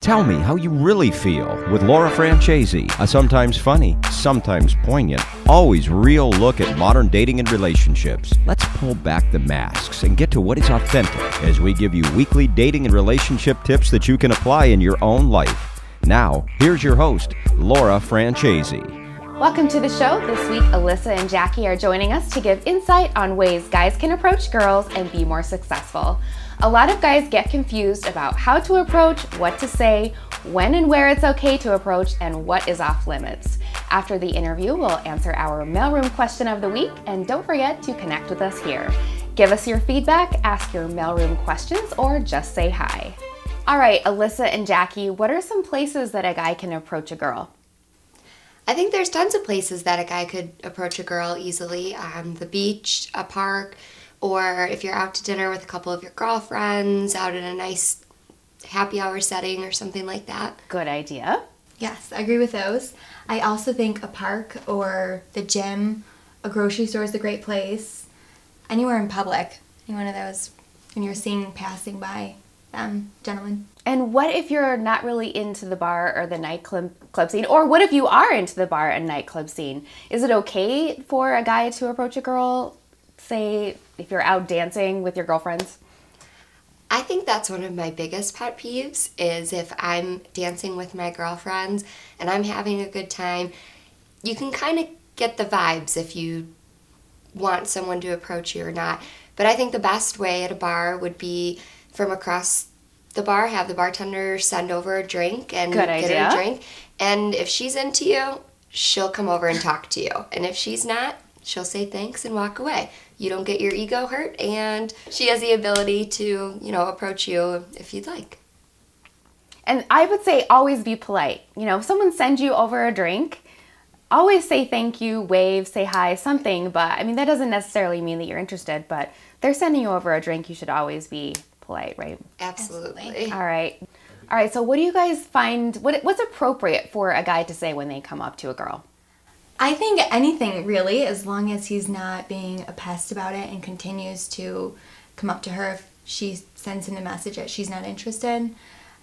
Tell me how you really feel with Laura Francese, a sometimes funny, sometimes poignant, always real look at modern dating and relationships. Let's pull back the masks and get to what is authentic as we give you weekly dating and relationship tips that you can apply in your own life. Now, here's your host, Laura Francese. Welcome to the show. This week, Alyssa and Jackie are joining us to give insight on ways guys can approach girls and be more successful. A lot of guys get confused about how to approach, what to say, when and where it's okay to approach, and what is off limits. After the interview, we'll answer our mailroom question of the week, and don't forget to connect with us here. Give us your feedback, ask your mailroom questions, or just say hi. All right, Alyssa and Jackie, what are some places that a guy can approach a girl? I think there's tons of places that a guy could approach a girl easily. The beach, a park, or if you're out to dinner with a couple of your girlfriends, out in a nice happy hour setting or something like that. Good idea. Yes, I agree with those. I also think a park or the gym, a grocery store is a great place. Anywhere in public, any one of those when you're seeing passing by them, gentlemen. And what if you're not really into the bar or the nightclub scene? Or what if you are into the bar and nightclub scene? Is it okay for a guy to approach a girl, say, if you're out dancing with your girlfriends? I think that's one of my biggest pet peeves is if I'm dancing with my girlfriends and I'm having a good time. You can kind of get the vibes if you want someone to approach you or not. But I think the best way at a bar would be from across the bar, have the bartender send over a drink and get her a drink. And if she's into you, she'll come over and talk to you. And if she's not, she'll say thanks and walk away. You don't get your ego hurt, and she has the ability to, approach you if you'd like. And I would say always be polite. If someone sends you over a drink, always say thank you, wave, say hi, something. But, that doesn't necessarily mean that you're interested, but they're sending you over a drink, you should always be polite, right? Absolutely. All right, so what do you guys find, what's appropriate for a guy to say when they come up to a girl? I think anything, really, as long as he's not being a pest about it and continues to come up to her if she sends him the message that she's not interested.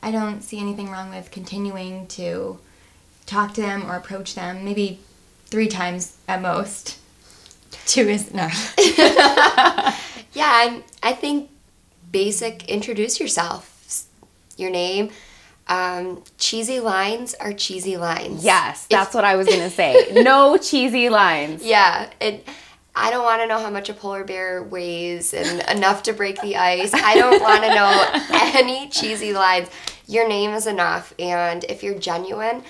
I don't see anything wrong with continuing to talk to them or approach them, maybe 3 times at most. 2 is enough. Yeah, I think basic, introduce yourself, your name. Cheesy lines are cheesy lines. Yes, that's what I was going to say. No cheesy lines. Yeah, and I don't want to know how much a polar bear weighs and enough to break the ice. I don't want to know any cheesy lines. Your name is enough, and if you're genuine,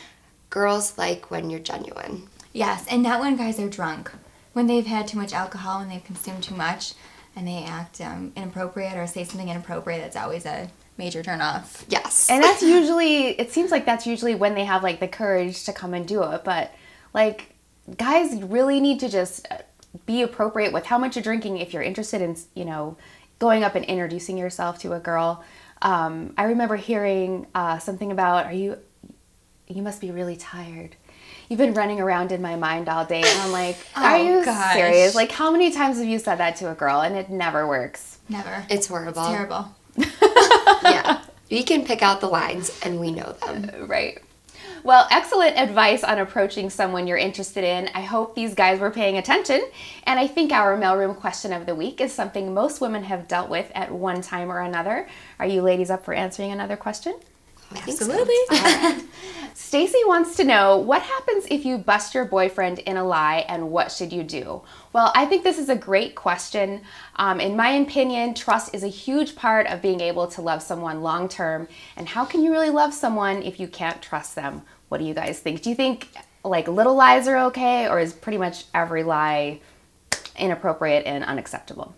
girls like when you're genuine. Yes, and not when guys are drunk. When they've had too much alcohol and they've consumed too much and they act inappropriate or say something inappropriate, that's always a major turn off. Yes. And that's usually, it seems like that's usually when they have the courage to come and do it. But guys really need to just be appropriate with how much you're drinking if you're interested in, going up and introducing yourself to a girl. I remember hearing something about, you must be really tired. You've been running around in my mind all day. And I'm like, are you serious? How many times have you said that to a girl? And it never works. Never. It's horrible. It's terrible. Yeah. We can pick out the lines, and we know them. Right. Well, excellent advice on approaching someone you're interested in. I hope these guys were paying attention. And I think our mailroom question of the week is something most women have dealt with at one time or another. Are you ladies up for answering another question? Absolutely. So. Stacy wants to know, what happens if you bust your boyfriend in a lie, and what should you do? Well, I think this is a great question. In my opinion, trust is a huge part of being able to love someone long term. And how can you really love someone if you can't trust them? What do you guys think? Do you think little lies are okay, or is pretty much every lie inappropriate and unacceptable?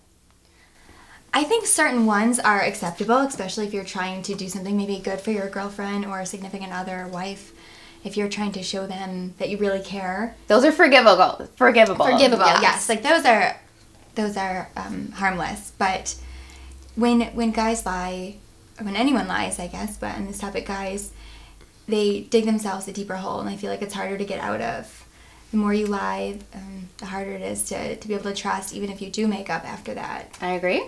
I think certain ones are acceptable, especially if you're trying to do something maybe good for your girlfriend or significant other, wife. If you're trying to show them that you really care. Those are forgivable. Forgivable, yes. Those are harmless. But when guys lie, when anyone lies, I guess, but on this topic, guys, they dig themselves a deeper hole, and I feel like it's harder to get out of. The more you lie, the harder it is to be able to trust, even if you do make up after that. I agree.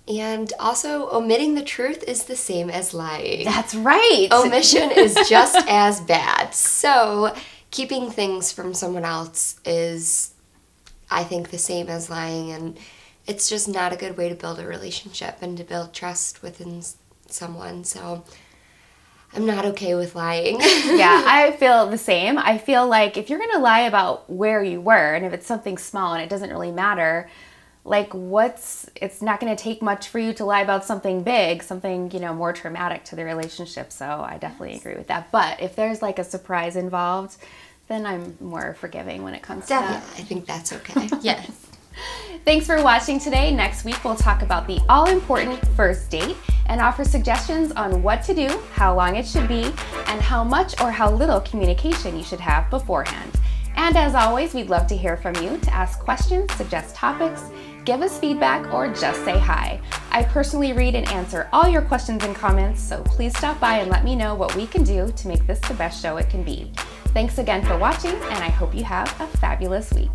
And also, omitting the truth is the same as lying. That's right. Omission is just as bad. So, keeping things from someone else is, I think, the same as lying, and it's just not a good way to build a relationship and to build trust within someone. So, I'm not okay with lying. Yeah, I feel the same. I feel like if you're going to lie about where you were, and if it's something small and it doesn't really matter, like it's not going to take much for you to lie about something big, something, more traumatic to the relationship. So I definitely agree with that. But if there's like a surprise involved, then I'm more forgiving when it comes to that. I think that's okay. Yes. Thanks for watching today. Next week, we'll talk about the all-important first date and offer suggestions on what to do, how long it should be, and how much or how little communication you should have beforehand. And as always, we'd love to hear from you, to ask questions, suggest topics, give us feedback, or just say hi. I personally read and answer all your questions and comments, so please stop by and let me know what we can do to make this the best show it can be. Thanks again for watching, and I hope you have a fabulous week.